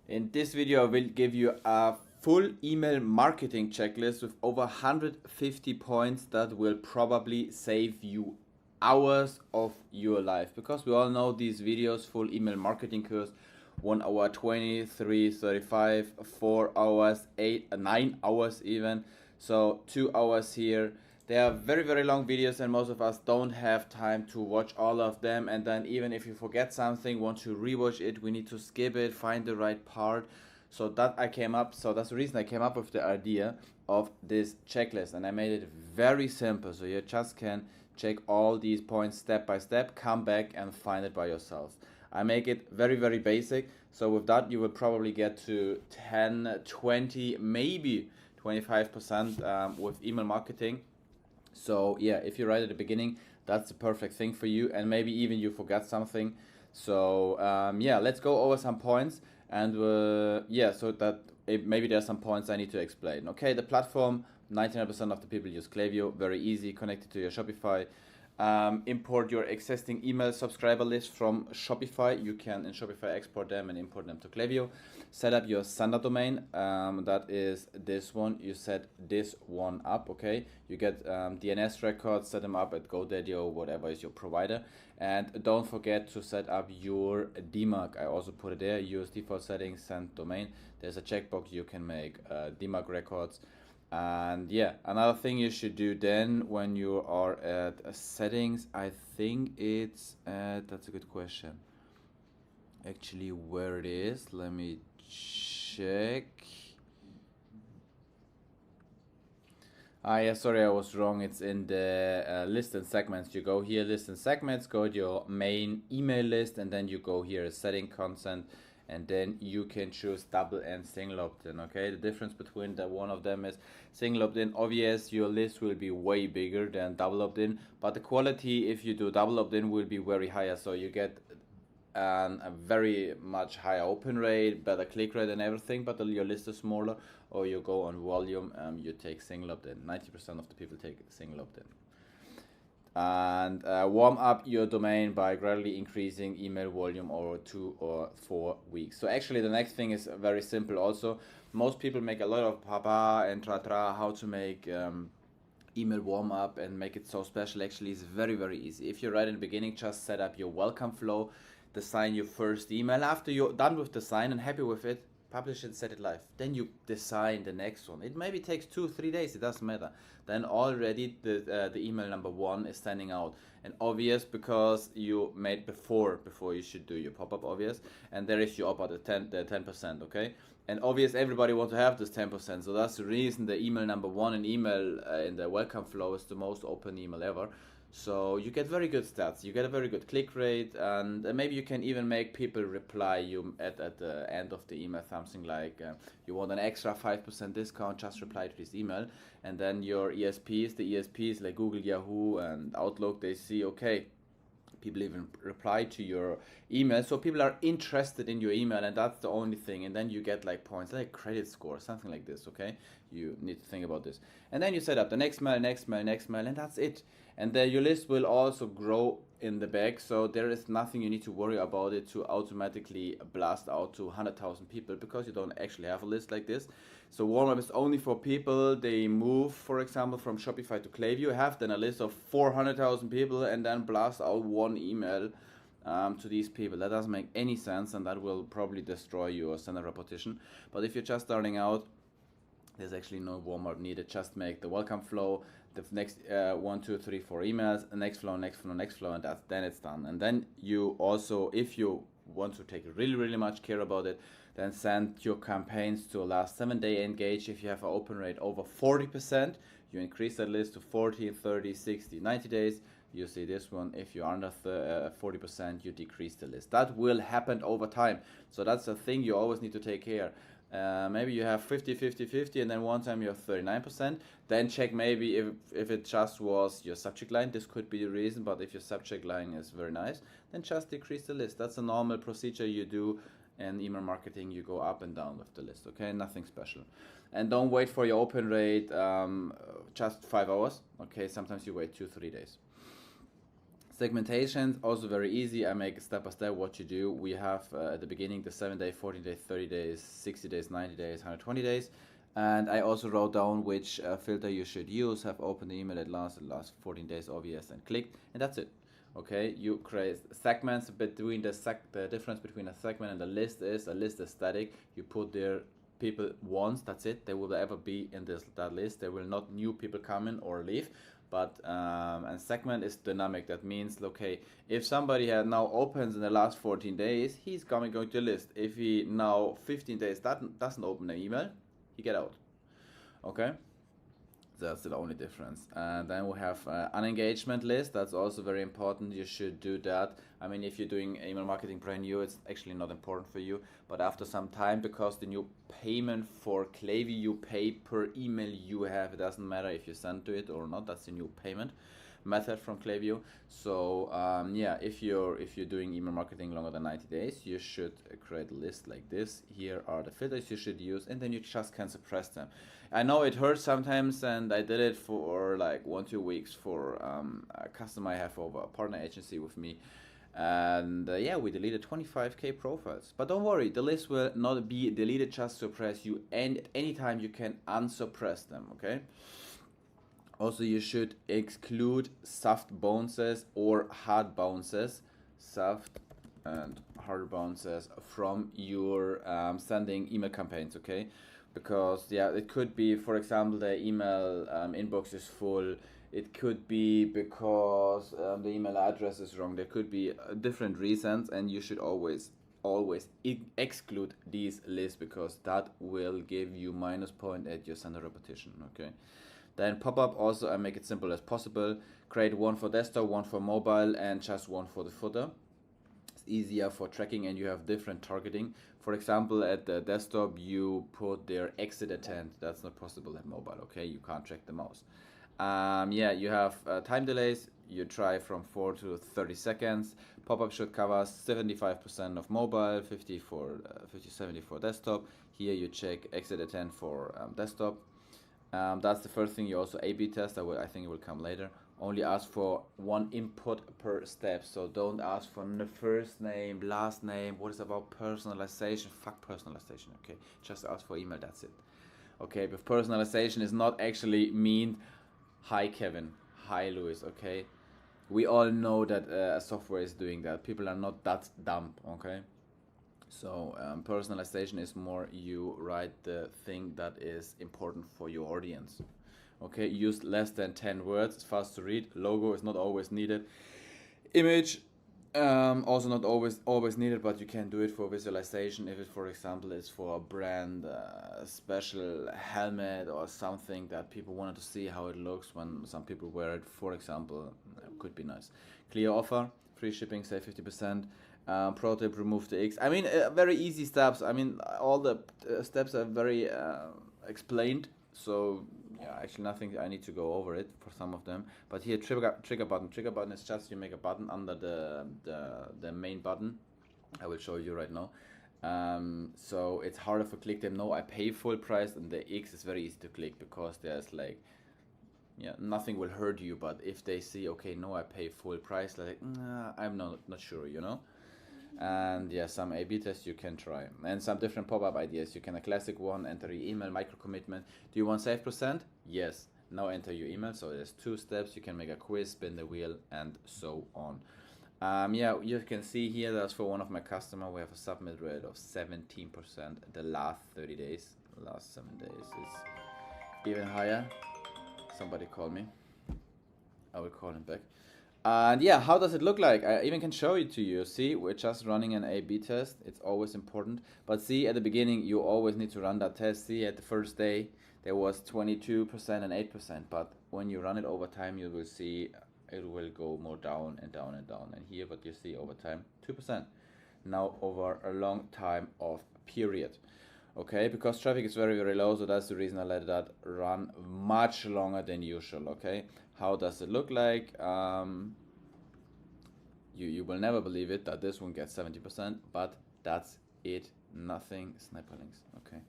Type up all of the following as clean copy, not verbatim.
In this video, I will give you a full email marketing checklist with over 150 points that will probably save you hours of your life, because we all know these videos, full email marketing course, 1 hour 20, 3, 35, 4 hours, 8, 9 hours even. So 2 hours here. They are very, very long videos, and most of us don't have time to watch all of them. And then even if you forget something, want to rewatch it, we need to skip it, find the right part. So that's the reason I came up with the idea of this checklist, and I made it very simple. So you just can check all these points step by step, come back and find it by yourself. I make it very, very basic. So with that, you will probably get to 10, 20, maybe 25% with email marketing. So yeah, if you're right at the beginning, that's the perfect thing for you, and maybe even you forgot something. So yeah, let's go over some points, and yeah, so that maybe there's some points I need to explain. Okay, the platform, 99% of the people use Klaviyo, very easy, connected to your Shopify. Import your existing email subscriber list from Shopify. You can in Shopify export them and import them to Klaviyo. Set up your standard domain. That is this one. You set this one up. Okay. You get DNS records. Set them up at GoDaddy or whatever is your provider. And don't forget to set up your DMARC. I also put it there. Use default settings, send domain. There's a checkbox you can make DMARC records. And yeah, another thing you should do then when you are at settings, I think it's at, that's a good question. Actually, where it is, let me check. Yeah, sorry, I was wrong. It's in the list and segments. You go here, list and segments, go to your main email list, and then you go here, setting consent, and then you can choose double and single opt-in. Okay, the difference between the one of them is single opt-in. Obvious, your list will be way bigger than double opt-in, but the quality, if you do double opt-in, will be very higher. So you get a very much higher open rate, better click rate and everything, but your list is smaller. Or you go on volume, you take single opt-in. 90% of the people take single opt-in. And warm up your domain by gradually increasing email volume over 2 or 4 weeks. So actually the next thing is very simple also. Most people make a lot of papa and tra how to make email warm up and make it so special. Actually, it's very, very easy. If you're right in the beginning, just set up your welcome flow, design your first email. After you're done with design and happy with it, publish it, set it live. Then you design the next one. It maybe takes 2-3 days, it doesn't matter. Then already the email number one is standing out and obvious, because you made before you should do your pop-up obvious, and there is your opt out the 10%. Okay, and obvious, everybody wants to have this 10%, so that's the reason the email number one in email in the welcome flow is the most open email ever. So you get very good stats, you get a very good click rate, and maybe you can even make people reply you at the end of the email, something like you want an extra 5% discount, just reply to this email. And then your the ESPs like Google, Yahoo and Outlook, they see, okay, people even reply to your email, so people are interested in your email, and that's the only thing. And then you get like points, like credit score, something like this. Okay, you need to think about this, and then you set up the next mail, and that's it. And then your list will also grow in the back, so there is nothing you need to worry about it to automatically blast out to 100,000 people, because you don't actually have a list like this. So warm up is only for people they move, for example, from Shopify to Klaviyo, have then a list of 400,000 people, and then blast out one email to these people. That doesn't make any sense, and that will probably destroy your standard repetition. But if you're just starting out, there's actually no warm up needed. Just make the welcome flow, the next 1, 2, 3, 4 emails, next flow, and then it's done. And then you also, if you want to take really, really much care about it, then send your campaigns to a last 7-day engage. If you have an open rate over 40%, you increase that list to 40, 30, 60, 90 days. You see this one. If you're under 40%, you decrease the list. That will happen over time. So that's a thing you always need to take care. Maybe you have 50, 50, 50, and then one time you have 39%. Then check maybe if it just was your subject line. This could be the reason, but if your subject line is very nice, then just decrease the list. That's a normal procedure you do in email marketing. You go up and down with the list, okay? Nothing special. And don't wait for your open rate just 5 hours, okay? Sometimes you wait 2-3 days. Segmentation also very easy. I make step by step what you do. We have at the beginning the 7 day, 14 days, 30 days, 60 days, 90 days, 120 days. And I also wrote down which filter you should use. Have opened the email at last 14 days, obvious, and clicked, and that's it. Okay, you create segments between the difference between a segment and a list is static. You put their people once, that's it. They will ever be in that list. There will not new people come in or leave. But and segment is dynamic. That means, okay, if somebody had now opens in the last 14 days, he's going to list. If he now 15 days doesn't open an email, he get out. Okay, that's the only difference. And then we have an engagement list. That's also very important. You should do that. I mean, if you're doing email marketing brand new, it's actually not important for you. But after some time, because the new payment for Klaviyo, you pay per email you have. It doesn't matter if you send to it or not. That's the new payment method from Klaviyo. So yeah, if you're doing email marketing longer than 90 days, you should create a list like this. Here are the filters you should use, and then you just can suppress them. I know it hurts sometimes, and I did it for like 1-2 weeks for a customer I have over a partner agency with me. And yeah, we deleted 25k profiles. But don't worry, the list will not be deleted, just suppress you, and at any time you can unsuppress them, okay? Also, you should exclude soft bounces or hard bounces, soft and hard bounces from your sending email campaigns, okay? Because yeah, it could be, for example, the email inbox is full. It could be because the email address is wrong. There could be different reasons, and you should always exclude these lists, because that will give you minus point at your sender repetition, okay? Then pop-up, also I make it simple as possible. Create one for desktop, one for mobile, and just one for the footer. It's easier for tracking, and you have different targeting. For example, at the desktop, you put their exit attempt. That's not possible at mobile, okay? You can't track the mouse. Yeah, you have time delays. You try from 4 to 30 seconds. Pop-up should cover 75% of mobile, 50-70 for desktop. Here you check exit attempt for desktop. That's the first thing. You also A/B test. I think it will come later. Only ask for one input per step. So don't ask for the first name, last name. What is about personalization? Fuck personalization. Okay, just ask for email. That's it. Okay, but personalization is not actually mean, hi Kevin, hi Louis. Okay, we all know that a software is doing that. People are not that dumb. Okay. So personalization is more you write the thing that is important for your audience. Okay, use less than 10 words. It's fast to read. Logo is not always needed. Image also not always needed, but you can do it for visualization. If it, for example, is for a brand special helmet or something that people wanted to see how it looks when some people wear it, for example, could be nice. Clear offer, free shipping, say 50%. Pro tip, remove the X. I mean, very easy steps. I mean, all the steps are very explained. So yeah, actually nothing I need to go over it for some of them. But here, trigger button. Trigger button is just you make a button under the main button. I will show you right now. So it's harder for click them. No, I pay full price, and the X is very easy to click, because there's like, yeah, nothing will hurt you. But if they see, okay, no, I pay full price, like, nah, I'm not sure, you know. And yeah, some A/B tests you can try, and some different pop-up ideas. You can, a classic one, enter your email, micro commitment. Do you want save percent? Yes. Now enter your email. So there's 2 steps. You can make a quiz, spin the wheel, and so on. Yeah, you can see here that's for one of my customer. We have a submit rate of 17% the last 30 days. The last 7 days is even higher. Somebody call me. I will call him back. And yeah, how does it look like? I even can show it to you. See, we're just running an A/B test. It's always important. But see, at the beginning, you always need to run that test. See, at the first day, there was 22% and 8%. But when you run it over time, you will see it will go more down and down and down. And here, what you see over time, 2%. Now over a long time of period. Okay, because traffic is very, very low. So that's the reason I let that run much longer than usual. Okay. How does it look like? You will never believe it that this one gets 70%, but that's it. Nothing. Sniper links. Okay,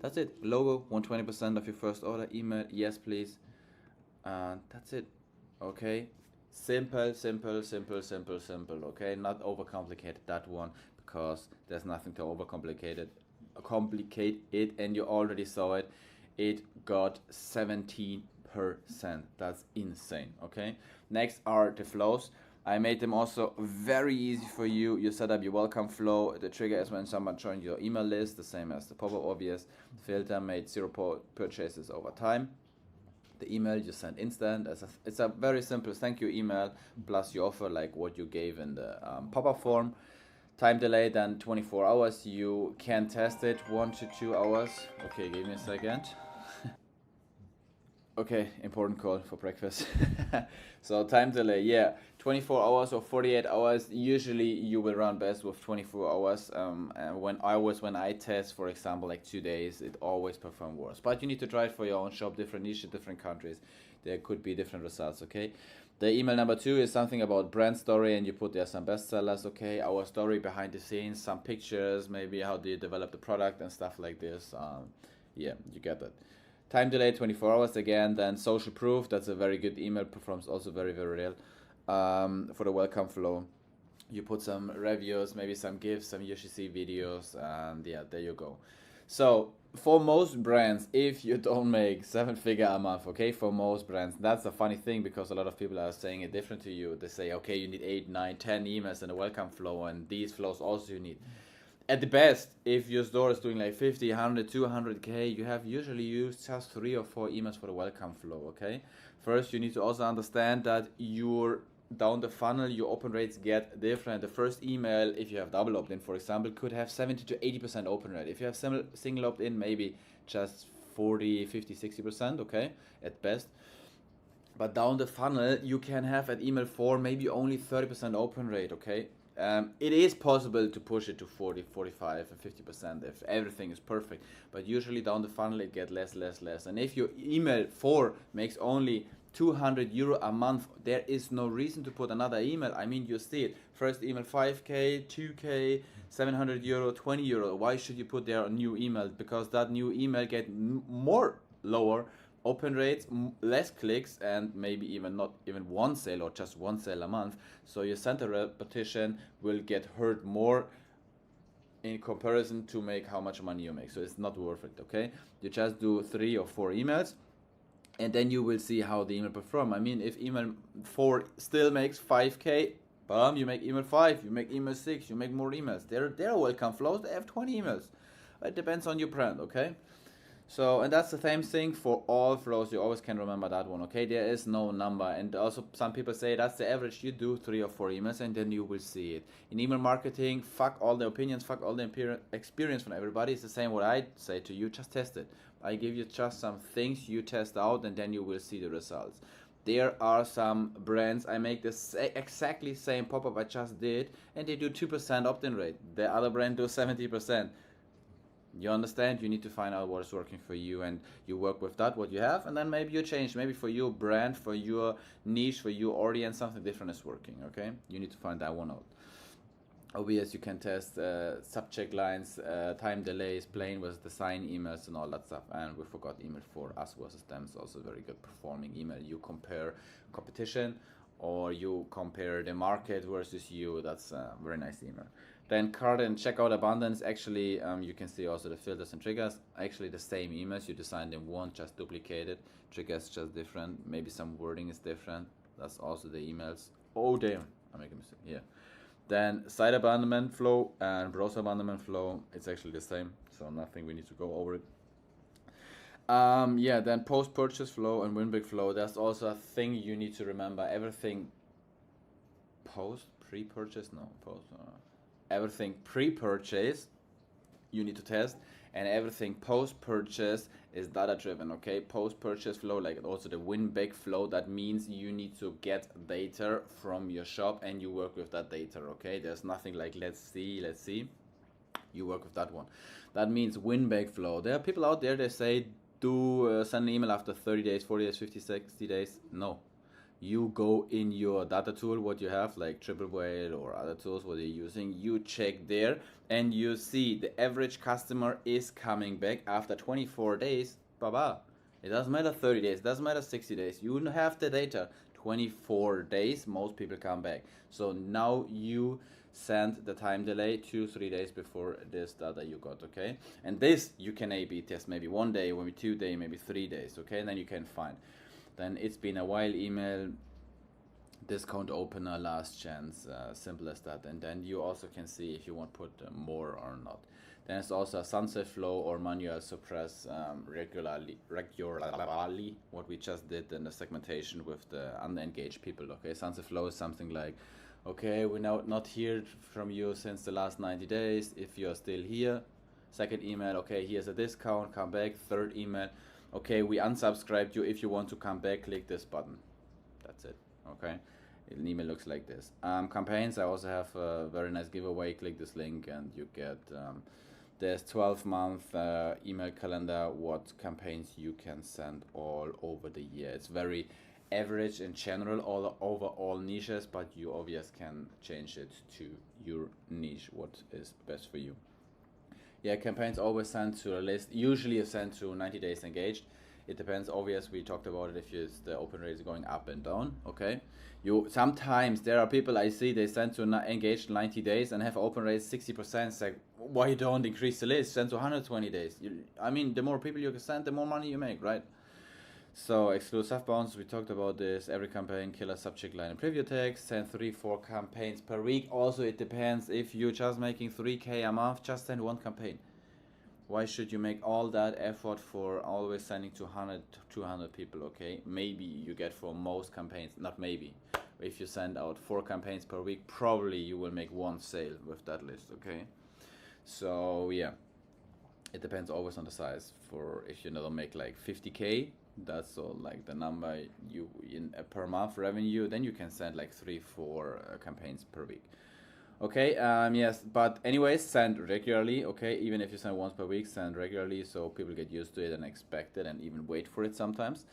that's it. Logo, 120% of your first order. Email, yes please. That's it. Okay, Simple, simple, simple, simple, simple. Okay, not overcomplicated that one, because there's nothing to overcomplicate it. Complicate it, and you already saw it. It got 17%. That's insane. Okay. Next are the flows. I made them also very easy for you. You set up your welcome flow. The trigger is when someone joined your email list, the same as the pop-up obvious. Filter made 0 purchases over time. The email you send instant. It's a very simple thank you email, plus you offer like what you gave in the pop-up form. Time delay then 24 hours. You can test it 1 to 2 hours. Okay, give me a second. Okay, important call for breakfast. So time delay, yeah, 24 hours or 48 hours. Usually you will run best with 24 hours. And when I test, for example, like 2 days, it always perform worse. But you need to try it for your own shop, different niche, different countries. There could be different results, okay? The email number 2 is something about brand story, and you put there some bestsellers, okay? Our story behind the scenes, some pictures, maybe how do you develop the product and stuff like this. Yeah, you get that. Time delay 24 hours again. Then social proof, that's a very good email, performs also very, very real. For the welcome flow, you put some reviews, maybe some gifts, some UGC videos, and yeah, there you go. So for most brands, if you don't make 7-figure a month, okay, for most brands, that's a funny thing, because a lot of people are saying it different to you. They say, okay, you need 8, 9, 10 emails and a welcome flow, and these flows also you need. At the best, if your store is doing like 50, 100, 200K, you have usually used just 3 or 4 emails for the welcome flow, okay? First, you need to also understand that your down the funnel, your open rates get different. The first email, if you have double opt-in, for example, could have 70 to 80% open rate. If you have single opt-in, maybe just 40, 50, 60%, okay, at best. But down the funnel, you can have at email 4 maybe only 30% open rate, okay? It is possible to push it to 40, 45, and 50% if everything is perfect. But usually down the funnel, it gets less. And if your email 4 makes only 200 euro a month, there is no reason to put another email. I mean, you see it. First email 5K, 2K, 700 euro, 20 euro. Why should you put there a new email? Because that new email get more lower open rates, less clicks, and maybe even not even one sale or just one sale a month. So your center repetition will get hurt more in comparison to make how much money you make. So it's not worth it, okay? You just do 3 or 4 emails, and then you will see how the email perform. I mean, if email 4 still makes 5K, bam, you make email 5, you make email 6, you make more emails. They're welcome flows, they have 20 emails. It depends on your brand, okay? So, and that's the same thing for all flows. You always can remember that one, okay? There is no number. And also some people say that's the average. You do 3 or 4 emails and then you will see it. In email marketing, fuck all the opinions, fuck all the experience from everybody. It's the same what I say to you, just test it. I give you just some things you test out, and then you will see the results. There are some brands, I make this exactly same pop-up I just did, and they do 2% opt-in rate. The other brand do 70%. You understand? You need to find out what is working for you, and you work with that, what you have, and then maybe you change. Maybe for your brand, for your niche, for your audience, something different is working, okay? You need to find that one out. OBS, you can test subject lines, time delays, plain versus design emails, and all that stuff. And we forgot email 4, us versus them, is also very good performing email. You compare competition, or you compare the market versus you. That's a very nice email. Then cart and checkout abundance, actually you can see also the filters and triggers, actually the same emails, you designed in one, just duplicated, triggers just different, maybe some wording is different, that's also the emails. Oh damn, I make a mistake, yeah. Then site abandonment flow and browser abandonment flow, it's actually the same, so nothing we need to go over it. Yeah, then post-purchase flow and win-back flow, that's also a thing you need to remember. Everything pre-purchase, no, post, everything pre-purchase you need to test, and everything post-purchase is data driven, okay? Post-purchase flow, like also the win-back flow, that means you need to get data from your shop and you work with that data, okay? There's nothing like let's see, you work with that one. That means win-back flow. There are people out there, they say do send an email after 30 days, 40 days, 50, 60 days. No. You go in your data tool, what you have, like Triple Whale or other tools, what you're using, you check there, and you see the average customer is coming back after 24 days, baba. It doesn't matter 30 days, it doesn't matter 60 days. You have the data. 24 days, most people come back. So now you send the time delay 2-3 days before this data you got, okay? And this you can A/B test maybe 1 day, maybe 2 days, maybe 3 days, okay? And then you can find. Then it's been a while email, discount opener, last chance, simple as that. And then you also can see if you want to put more or not. Then it's also a sunset flow or manual suppress regularly, what we just did in the segmentation with the unengaged people. Okay, sunset flow is something like, okay, we now not heard from you since the last 90 days. If you're still here, second email, okay, here's a discount, come back. Third email, okay, we unsubscribed you. If you want to come back, click this button. That's it. Okay, an email looks like this. Campaigns, I also have a very nice giveaway. Click this link and you get there's 12-month email calendar, what campaigns you can send all over the year. It's very average in general all over all niches, but you obviously can change it to your niche, what is best for you. Yeah, campaigns always sent to a list, usually sent to 90 days engaged. It depends, obviously, we talked about it, if the open rate is going up and down, okay? Sometimes there are people I see, they send to engaged 90 days and have open rate 60%. It's like, why you don't increase the list? Send to 120 days. I mean, the more people you can send, the more money you make, right? So exclusive bounds, we talked about this. Every campaign, killer subject line and preview text. Send 3-4 campaigns per week. Also, it depends if you're just making 3K a month, just send one campaign. Why should you make all that effort for always sending to 100, 200 people, okay? Maybe you get for most campaigns, not maybe. If you send out 4 campaigns per week, probably you will make 1 sale with that list, okay? So yeah, it depends always on the size. For if you don't make like 50K, that's all like the number you in per month revenue, then you can send like 3-4 campaigns per week. Okay, yes, but anyways, send regularly, okay? Even if you send once per week, send regularly so people get used to it and expect it and even wait for it sometimes.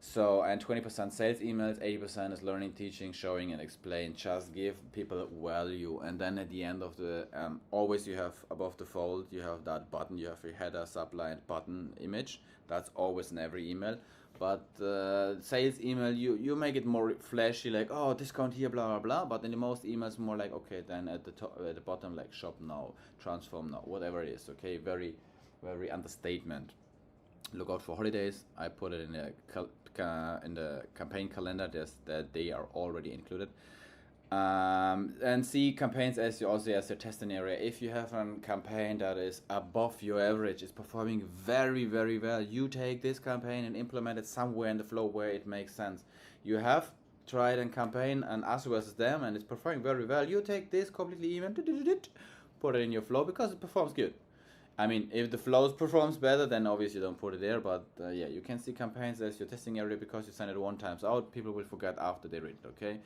So, and 20% sales emails, 80% is learning, teaching, showing and explain. Just give people value. And then at the end of the, always you have above the fold, you have that button, you have your header, subline, button, image. That's always in every email. But sales email, you make it more flashy, like, oh, discount here, blah, blah, blah. But in the most emails, more like, okay, then at the top, at the bottom, like shop now, transform now, whatever it is, okay? Very, very understatement. Look out for holidays. I put it in the campaign calendar. That they are already included. And see campaigns as your testing area. If you have a campaign that is above your average, is performing very, very well, you take this campaign and implement it somewhere in the flow where it makes sense. You have tried a campaign and us versus them and it's performing very well. You take this completely even, put it in your flow because it performs good. I mean, if the flows performs better, then obviously don't put it there. But yeah, you can see campaigns as your testing area because you send it 1 time out. People will forget after they read it, okay?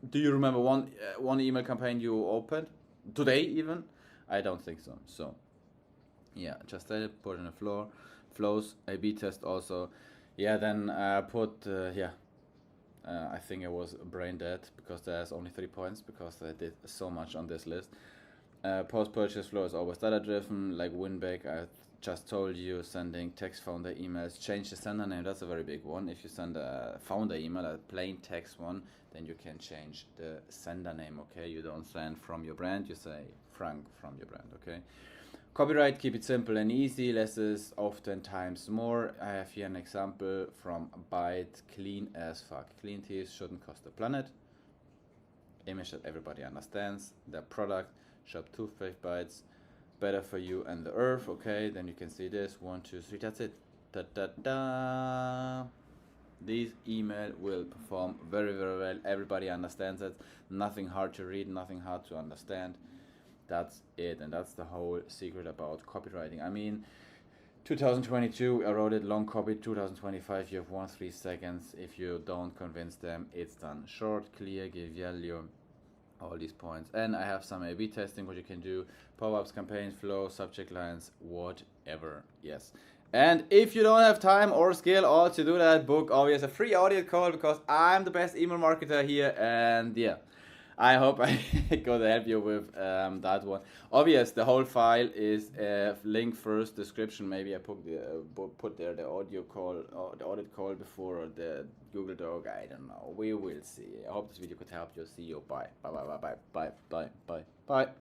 Do you remember one email campaign you opened today even? I don't think so. So yeah, just let it, put in the flows, A/B test also. Yeah, then put I think I was brain dead because there's only 3 points because I did so much on this list. Post-purchase flow is always data-driven, like Winback. I just told you, sending text founder emails. Change the sender name, that's a very big one. If you send a founder email, a plain text one, then you can change the sender name, okay? You don't send from your brand, you say Frank from your brand, okay? Copyright, keep it simple and easy, less is oftentimes more. I have here an example from Byte, clean as fuck. Clean teeth shouldn't cost the planet. Image that everybody understands. Their product, shop toothpaste bites, better for you and the earth, okay? Then you can see this, 1, 2, 3, that's it. Da da da. This email will perform very, very well. Everybody understands it. Nothing hard to read, nothing hard to understand. That's it, and that's the whole secret about copywriting. I mean, 2022, I wrote it long copy. 2025, you have 1-3 seconds. If you don't convince them, it's done. Short, clear, give value, all these points. And I have some A/B testing, what you can do. Pop-ups, campaigns, flow, subject lines, whatever. Yes. And if you don't have time or skill or to do that, book obviously a free audio call because I'm the best email marketer here. And yeah, I hope I could help you with that one. Obvious, the whole file is link first description. Maybe I put there the audio call or the audit call before or the Google Doc. I don't know. We will see. I hope this video could help you. See you. Bye. Bye. Bye. Bye. Bye. Bye. Bye. Bye. Bye.